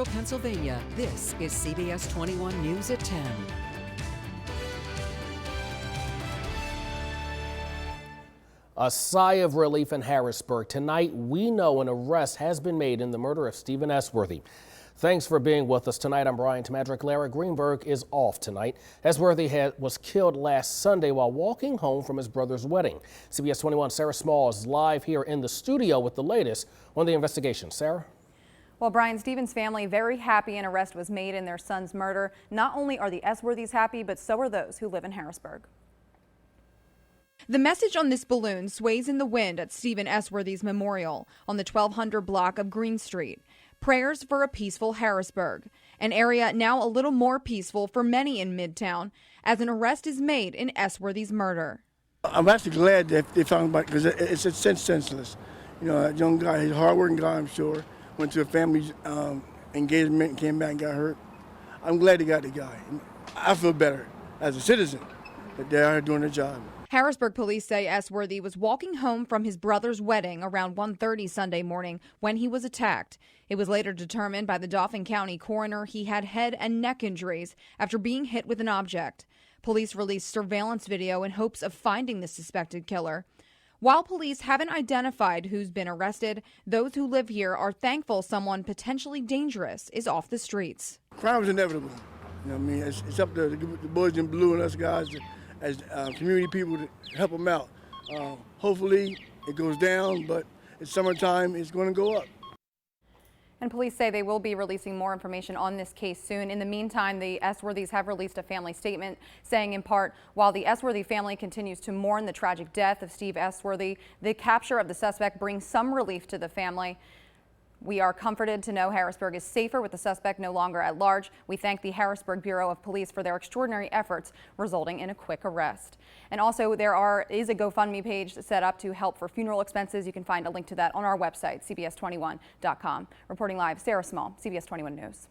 Pennsylvania, this is CBS 21 News at 10. A sigh of relief in Harrisburg. Tonight, we know an arrest has been made in the murder of Stephen Esworthy. Thanks for being with us tonight. I'm Bryant. Maddrick. Larry Greenberg is off tonight. Esworthy was killed last Sunday while walking home from his brother's wedding. CBS 21 Sara Small is live here in the studio with the latest on the investigation. Sarah? Well, Brian, Stephen's family very happy an arrest was made in their son's murder. Not only are the Esworthys happy, but so are those who live in Harrisburg. The message on this balloon sways in the wind at Stephen Esworthy's memorial on the 1200 block of Green Street. Prayers for a peaceful Harrisburg, an area now a little more peaceful for many in Midtown, as an arrest is made in Esworthy's murder. I'm actually glad that they found him because it's senseless. You know, a young guy, he's a hard-working guy, I'm sure. Went to a family engagement and came back and got hurt. I'm glad they got the guy. I feel better as a citizen that they are doing their job. Harrisburg police say Esworthy was walking home from his brother's wedding around 1:30 Sunday morning when he was attacked. It was later determined by the Dauphin County coroner he had head and neck injuries after being hit with an object. Police released surveillance video in hopes of finding the suspected killer. While police haven't identified who's been arrested, those who live here are thankful someone potentially dangerous is off the streets. Crime is inevitable. You know what I mean? It's up to the boys in blue and us guys as community people to help them out. Hopefully it goes down, but it's summertime, it's going to go up. And police say they will be releasing more information on this case soon. In the meantime, the Esworthys have released a family statement saying, in part, while the Esworthy family continues to mourn the tragic death of Steve Esworthy, the capture of the suspect brings some relief to the family. We are comforted to know Harrisburg is safer with the suspect no longer at large. We thank the Harrisburg Bureau of Police for their extraordinary efforts, resulting in a quick arrest. And also, there is a GoFundMe page set up to help for funeral expenses. You can find a link to that on our website, cbs21.com. Reporting live, Sara Small, CBS 21 News.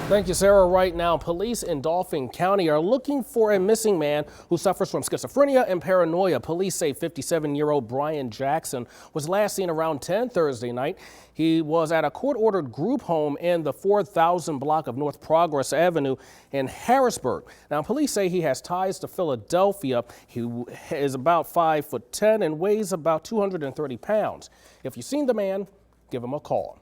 Thank you, Sarah. Right now, police in Dauphin County are looking for a missing man who suffers from schizophrenia and paranoia. Police say 57-year-old Bryant Jackson was last seen around 10 Thursday night. He was at a court-ordered group home in the 4000 block of North Progress Avenue in Harrisburg. Now, police say he has ties to Philadelphia. He is about 5'10" and weighs about 230 pounds. If you've seen the man, give him a call.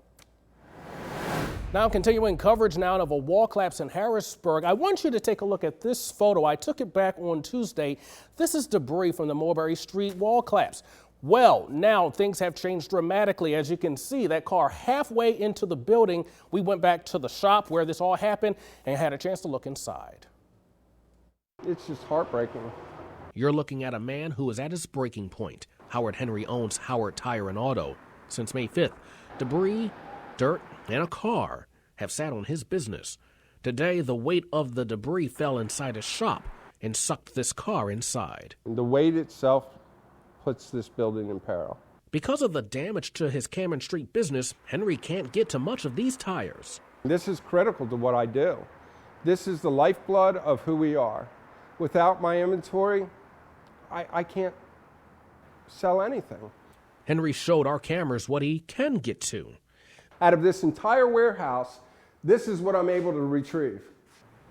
Now, continuing coverage now of a wall collapse in Harrisburg. I want you to take a look at this photo. I took it back on Tuesday. This is debris from the Mulberry Street wall collapse. Well, now things have changed dramatically. As you can see, that car halfway into the building. We went back to the shop where this all happened and had a chance to look inside. It's just heartbreaking. You're looking at a man who is at his breaking point. Howard Henry owns Howard Tire and Auto. Since May 5th, debris, dirt, and a car have sat on his business. Today, the weight of the debris fell inside a shop and sucked this car inside. The weight itself puts this building in peril. Because of the damage to his Cameron Street business, Henry can't get to much of these tires. This is critical to what I do. This is the lifeblood of who we are. Without my inventory, I can't sell anything. Henry showed our cameras what he can get to. Out of this entire warehouse, this is what I'm able to retrieve.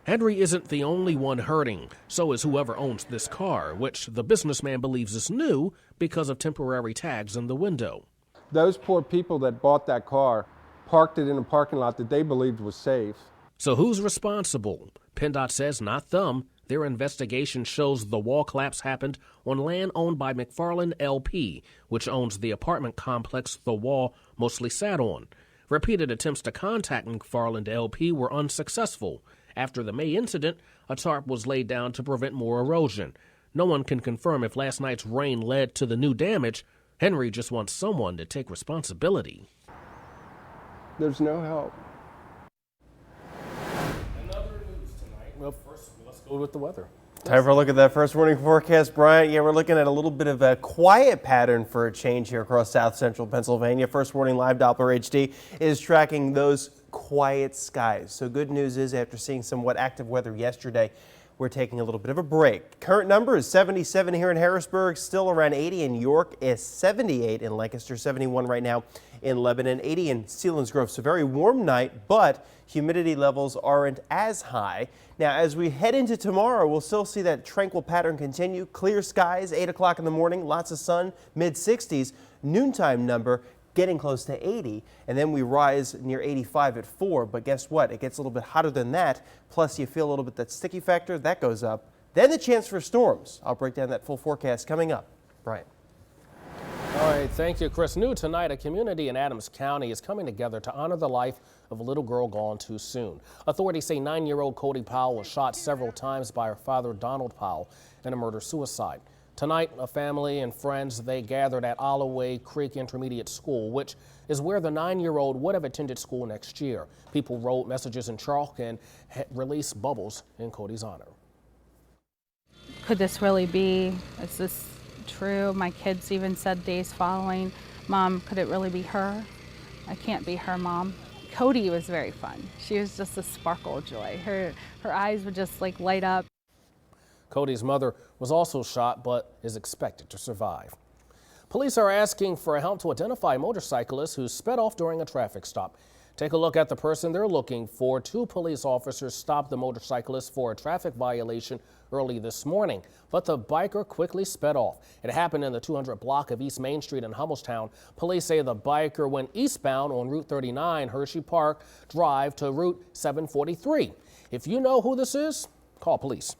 Henry isn't the only one hurting. So is whoever owns this car, which the businessman believes is new because of temporary tags in the window. Those poor people that bought that car parked it in a parking lot that they believed was safe. So who's responsible? PennDOT says not them. Their investigation shows the wall collapse happened on land owned by McFarland LP, which owns the apartment complex the wall mostly sat on. Repeated attempts to contact McFarland LP were unsuccessful. After the May incident, a tarp was laid down to prevent more erosion. No one can confirm if last night's rain led to the new damage. Henry just wants someone to take responsibility. There's no help. Another news tonight. Well, first, let's go with the weather. Time for a look at that first morning forecast, Bryant. Yeah, we're looking at a little bit of a quiet pattern for a change here across south central Pennsylvania. First warning live Doppler HD is tracking those quiet skies. So good news is after seeing somewhat active weather yesterday, we're taking a little bit of a break. Current number is 77 here in Harrisburg, still around 80 in York, is 78 in Lancaster, 71 right now in Lebanon, 80 in Selinsgrove. So very warm night, but humidity levels aren't as high. Now, as we head into tomorrow, we'll still see that tranquil pattern continue. Clear skies, 8 o'clock in the morning, lots of sun, mid-60s. Noontime number getting close to 80, and then we rise near 85 at 4. But guess what? It gets a little bit hotter than that. Plus, you feel a little bit that sticky factor. That goes up. Then the chance for storms. I'll break down that full forecast coming up. Bryant. All right, thank you, Chris. New tonight, a community in Adams County is coming together to honor the life of a little girl gone too soon. Authorities say 9-year-old Cody Powell was shot several times by her father, Donald Powell, in a murder-suicide. Tonight, a family and friends, they gathered at Holloway Creek Intermediate School, which is where the 9-year-old would have attended school next year. People wrote messages in chalk and released bubbles in Cody's honor. Could this really be? Is this true? My kids even said days following, Mom, could it really be her? I can't be her, Mom. Cody was very fun. She was just a sparkle of joy. Her eyes would just like light up. Cody's mother was also shot but is expected to survive. Police are asking for help to identify motorcyclists who sped off during a traffic stop. Take a look at the person they're looking for. 2 police officers stopped the motorcyclist for a traffic violation early this morning, but the biker quickly sped off. It happened in the 200 block of East Main Street in Hummelstown. Police say the biker went eastbound on Route 39, Hershey Park Drive to Route 743. If you know who this is, call police.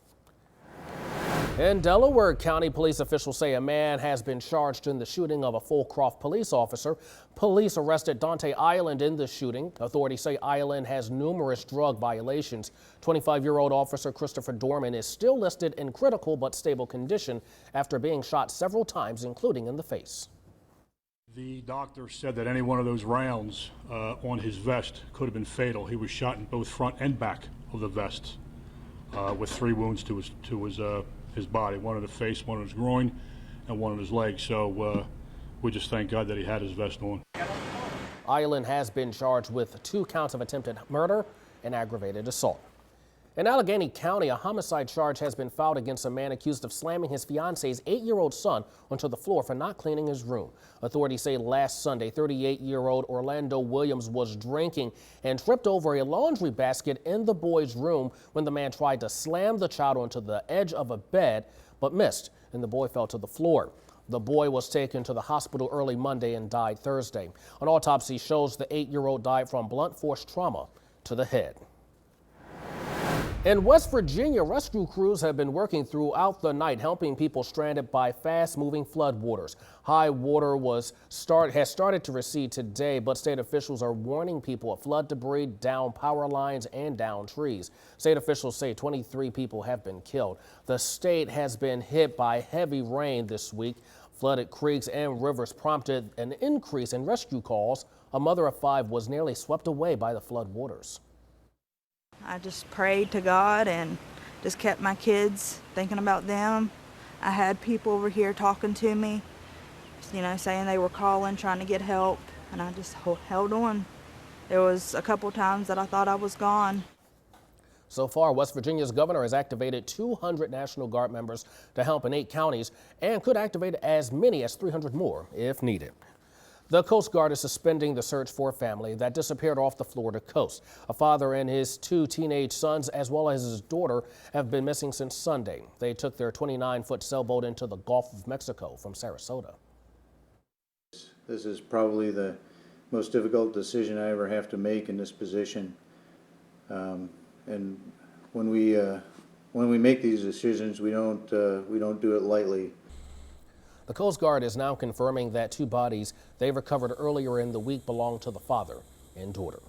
In Delaware County, police officials say a man has been charged in the shooting of a Fulcroft police officer. Police arrested Dante Island in the shooting. Authorities say Island has numerous drug violations. 25-year-old officer Christopher Dorman is still listed in critical but stable condition after being shot several times, including in the face. The doctor said that any one of those rounds on his vest could have been fatal. He was shot in both front and back of the vest with 3 wounds to his body, one in the face, one in his groin, and one in his leg. So we just thank God that he had his vest on. Island has been charged with 2 counts of attempted murder and aggravated assault. In Allegheny County, a homicide charge has been filed against a man accused of slamming his fiance's 8-year-old son onto the floor for not cleaning his room. Authorities say last Sunday, 38-year-old Orlando Williams was drinking and tripped over a laundry basket in the boy's room when the man tried to slam the child onto the edge of a bed, but missed, and the boy fell to the floor. The boy was taken to the hospital early Monday and died Thursday. An autopsy shows the 8-year-old died from blunt force trauma to the head. In West Virginia, rescue crews have been working throughout the night, helping people stranded by fast-moving floodwaters. High water has started to recede today, but state officials are warning people of flood debris, down power lines, and down trees. State officials say 23 people have been killed. The state has been hit by heavy rain this week. Flooded creeks and rivers prompted an increase in rescue calls. A mother of 5 was nearly swept away by the floodwaters. I just prayed to God and just kept my kids, thinking about them. I had people over here talking to me, you know, saying they were calling, trying to get help, and I just held on. There was a couple times that I thought I was gone. So far, West Virginia's governor has activated 200 National Guard members to help in 8 counties and could activate as many as 300 more if needed. The Coast Guard is suspending the search for a family that disappeared off the Florida coast. A father and his 2 teenage sons, as well as his daughter, have been missing since Sunday. They took their 29-foot sailboat into the Gulf of Mexico from Sarasota. This is probably the most difficult decision I ever have to make in this position. And when we make these decisions, we don't do it lightly. The Coast Guard is now confirming that 2 bodies they recovered earlier in the week belong to the father and daughter.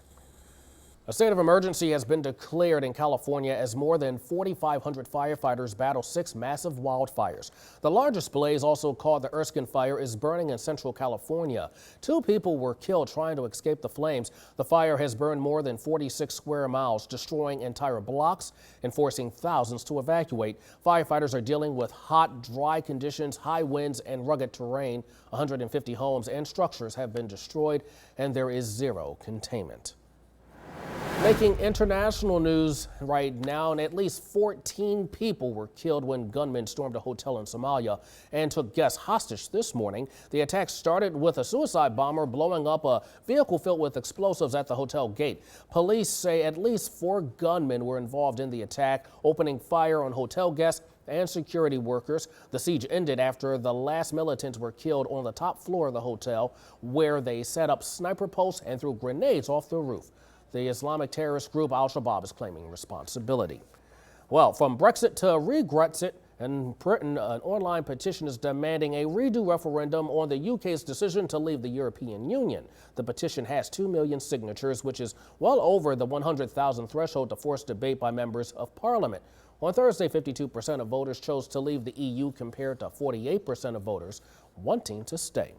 A state of emergency has been declared in California as more than 4,500 firefighters battle 6 massive wildfires. The largest blaze, also called the Erskine Fire, is burning in central California. 2 people were killed trying to escape the flames. The fire has burned more than 46 square miles, destroying entire blocks and forcing thousands to evacuate. Firefighters are dealing with hot, dry conditions, high winds, and rugged terrain. 150 homes and structures have been destroyed, and there is 0 containment. Making international news right now, and at least 14 people were killed when gunmen stormed a hotel in Somalia and took guests hostage this morning. The attack started with a suicide bomber blowing up a vehicle filled with explosives at the hotel gate. Police say at least 4 gunmen were involved in the attack, opening fire on hotel guests and security workers. The siege ended after the last militants were killed on the top floor of the hotel, where they set up sniper posts and threw grenades off the roof. The Islamic terrorist group Al-Shabaab is claiming responsibility. Well, from Brexit to Regrexit, in Britain, an online petition is demanding a redo referendum on the UK's decision to leave the European Union. The petition has 2 million signatures, which is well over the 100,000 threshold to force debate by members of Parliament. On Thursday, 52% of voters chose to leave the EU compared to 48% of voters wanting to stay.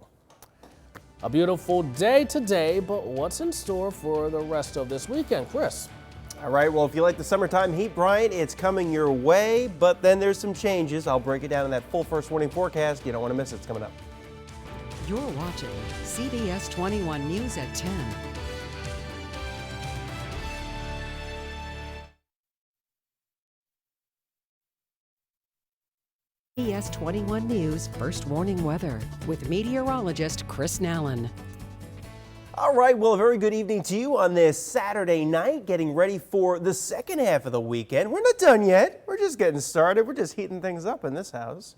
A beautiful day today, but what's in store for the rest of this weekend, Chris? All right, well, if you like the summertime heat, Bryant, it's coming your way, but then there's some changes. I'll break it down in that full first warning forecast. You don't want to miss it. It's coming up. You're watching CBS 21 News at 10. CBS 21 News First Warning Weather with meteorologist Chris Nallen. All right, well, a very good evening to you on this Saturday night, getting ready for the second half of the weekend. We're not done yet. We're just getting started. We're just heating things up in this house.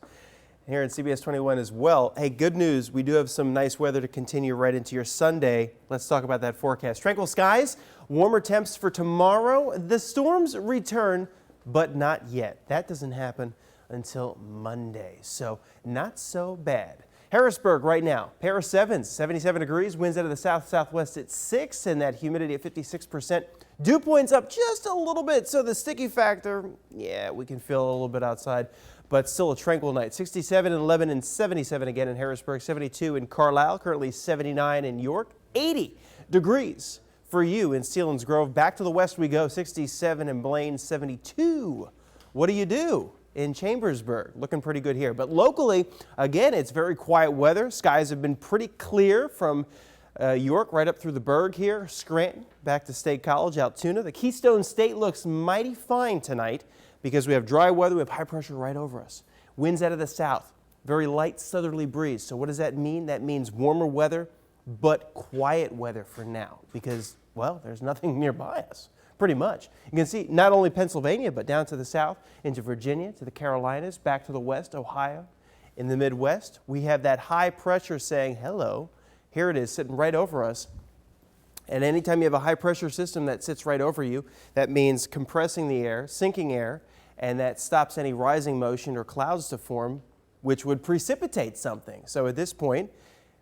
Here at CBS 21 as well. Hey, good news. We do have some nice weather to continue right into your Sunday. Let's talk about that forecast. Tranquil skies, warmer temps for tomorrow. The storms return, but not yet. That doesn't happen until Monday, so not so bad. Harrisburg right now, pair of 7s, 77 degrees, winds out of the south-southwest at 6, and that humidity at 56%. Dew points up just a little bit, so the sticky factor, yeah, we can feel a little bit outside, but still a tranquil night. 67 in Lebanon and 77 again in Harrisburg, 72 in Carlisle, currently 79 in York, 80 degrees for you in Sealands Grove. Back to the west we go, 67 in Blaine, 72. What do you do in Chambersburg? Looking pretty good here. But locally, again, it's very quiet weather. Skies have been pretty clear from York right up through the Berg here. Scranton, back to State College, Altoona. The Keystone State looks mighty fine tonight because we have dry weather. We have high pressure right over us. Winds out of the south. Very light southerly breeze. So what does that mean? That means warmer weather, but quiet weather for now because, well, there's nothing nearby us. Pretty much. You can see not only Pennsylvania, but down to the south, into Virginia, to the Carolinas, back to the west, Ohio. In the Midwest, we have that high pressure saying hello. Here it is sitting right over us. And anytime you have a high pressure system that sits right over you, that means compressing the air, sinking air, and that stops any rising motion or clouds to form, which would precipitate something. So at this point,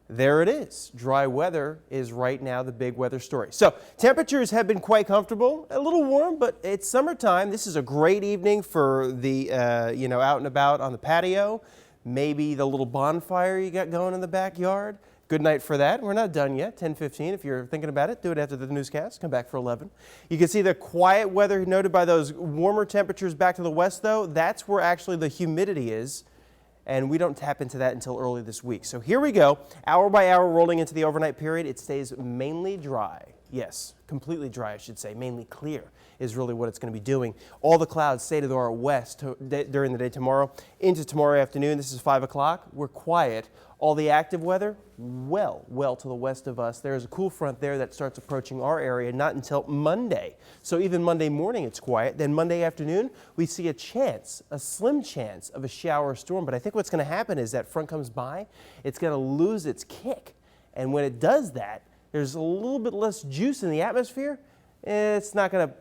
there it is. Dry weather is right now the big weather story. So temperatures have been quite comfortable, a little warm, but it's summertime. This is a great evening for the, out and about on the patio. Maybe the little bonfire you got going in the backyard. Good night for that. We're not done yet. 10:15. If you're thinking about it, do it after the newscast. Come back for 11. You can see the quiet weather noted by those warmer temperatures back to the west, though. That's where actually the humidity is. And we don't tap into that until early this week. So here we go, hour by hour rolling into the overnight period. It stays mainly dry. Yes, completely dry, I should say. Mainly clear is really what it's going to be doing. All the clouds stay to our west during the day tomorrow. Into tomorrow afternoon, this is 5 o'clock. We're quiet. All the active weather, well to the west of us. There's a cool front there that starts approaching our area, not until Monday. So even Monday morning, it's quiet. Then Monday afternoon, we see a slim chance of a shower or storm. But I think what's going to happen is that front comes by, it's going to lose its kick. And when it does that, there's a little bit less juice in the atmosphere. It's not going to,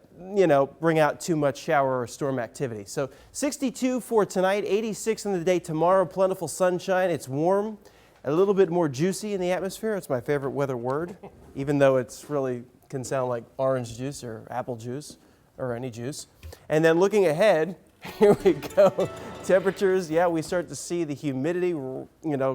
bring out too much shower or storm activity. So 62 for tonight, 86 in the day tomorrow, plentiful sunshine. It's warm, a little bit more juicy in the atmosphere. It's my favorite weather word, even though it's really can sound like orange juice or apple juice or any juice. And then looking ahead, here we go. Temperatures, we start to see the humidity,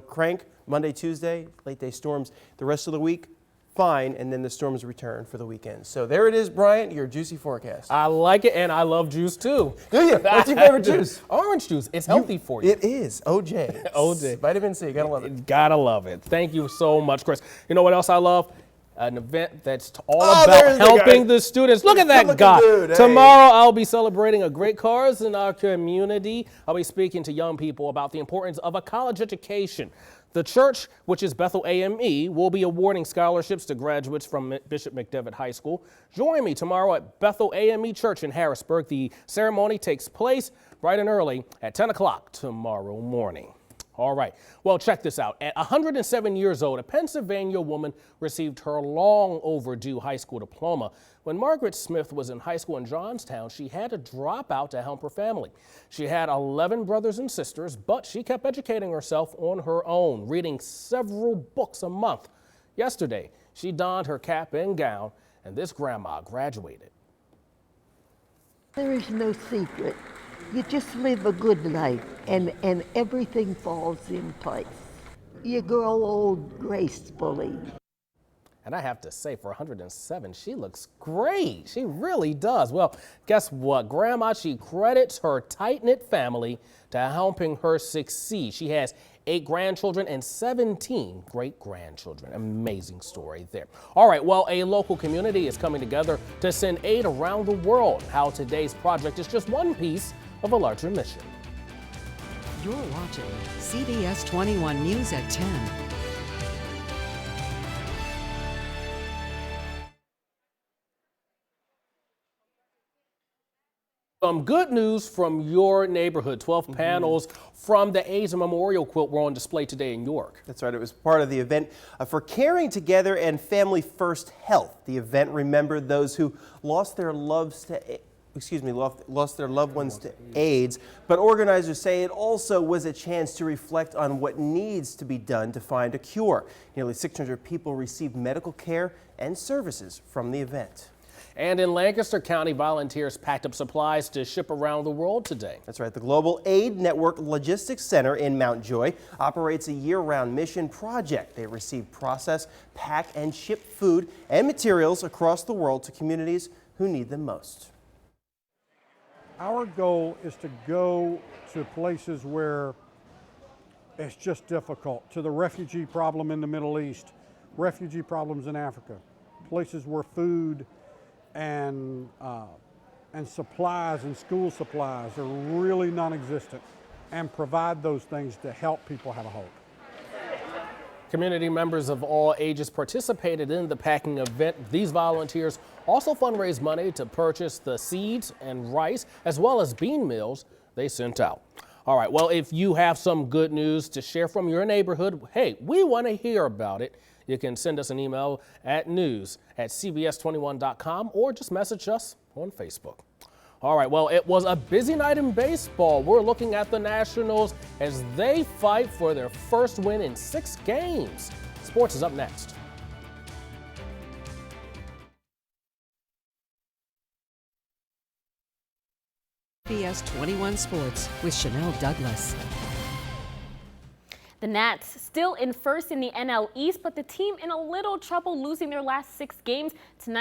crank Monday, Tuesday, late day storms. The rest of the week, fine, and then the storms return for the weekend. So there it is, Bryant, your juicy forecast. I like it, and I love juice too. Do you? What's your favorite juice? Orange juice. It's healthy for you. It is. OJ. OJ. Vitamin C. Gotta love it. Gotta love it. Thank you so much, Chris. You know what else I love? an event that's all about helping the students. Look at that guy. Dude, hey. Tomorrow, I'll be celebrating a great cause in our community. I'll be speaking to young people about the importance of a college education. The church, which is Bethel AME, will be awarding scholarships to graduates from Bishop McDevitt High School. Join me tomorrow at Bethel AME Church in Harrisburg. The ceremony takes place bright and early at 10 o'clock tomorrow morning. All right, well, check this out. At 107 years old, a Pennsylvania woman received her long overdue high school diploma. When Margaret Smith was in high school in Johnstown, she had to drop out to help her family. She had 11 brothers and sisters, but she kept educating herself on her own, reading several books a month. Yesterday, she donned her cap and gown, and this grandma graduated. There is no secret. You just live a good life, and everything falls in place. You grow old gracefully. And I have to say, for 107, she looks great. She really does. Well, guess what? Grandma, she credits her tight-knit family to helping her succeed. She has 8 grandchildren and 17 great-grandchildren. Amazing story there. All right, well, a local community is coming together to send aid around the world. How today's project is just one piece of a larger mission. You're watching CBS 21 News at 10. Some good news from your neighborhood. 12 panels from the AIDS Memorial Quilt were on display today in York. That's right. It was part of the event for Caring Together and Family First Health. The event remembered those who lost their lost their loved ones to AIDS, but organizers say it also was a chance to reflect on what needs to be done to find a cure. Nearly 600 people received medical care and services from the event. And in Lancaster County, volunteers packed up supplies to ship around the world today. That's right. The Global Aid Network Logistics Center in Mount Joy operates a year-round mission project. They receive, process, pack, and ship food and materials across the world to communities who need them most. Our goal is to go to places where it's just difficult, to the refugee problem in the Middle East, refugee problems in Africa, places where food and supplies and school supplies are really non-existent, and provide those things to help people have a hope. Community members of all ages participated in the packing event. These volunteers also fundraised money to purchase the seeds and rice, as well as bean meals they sent out. All right, well, if you have some good news to share from your neighborhood, hey, we want to hear about it. You can send us an email at news@cbs21.com or just message us on Facebook. All right, well, it was a busy night in baseball. We're looking at the Nationals as they fight for their first win in 6 games. Sports is up next. CBS 21 Sports with Chanel Douglas. The Nats still in first in the NL East, but the team in a little trouble losing their last 6 games. Tonight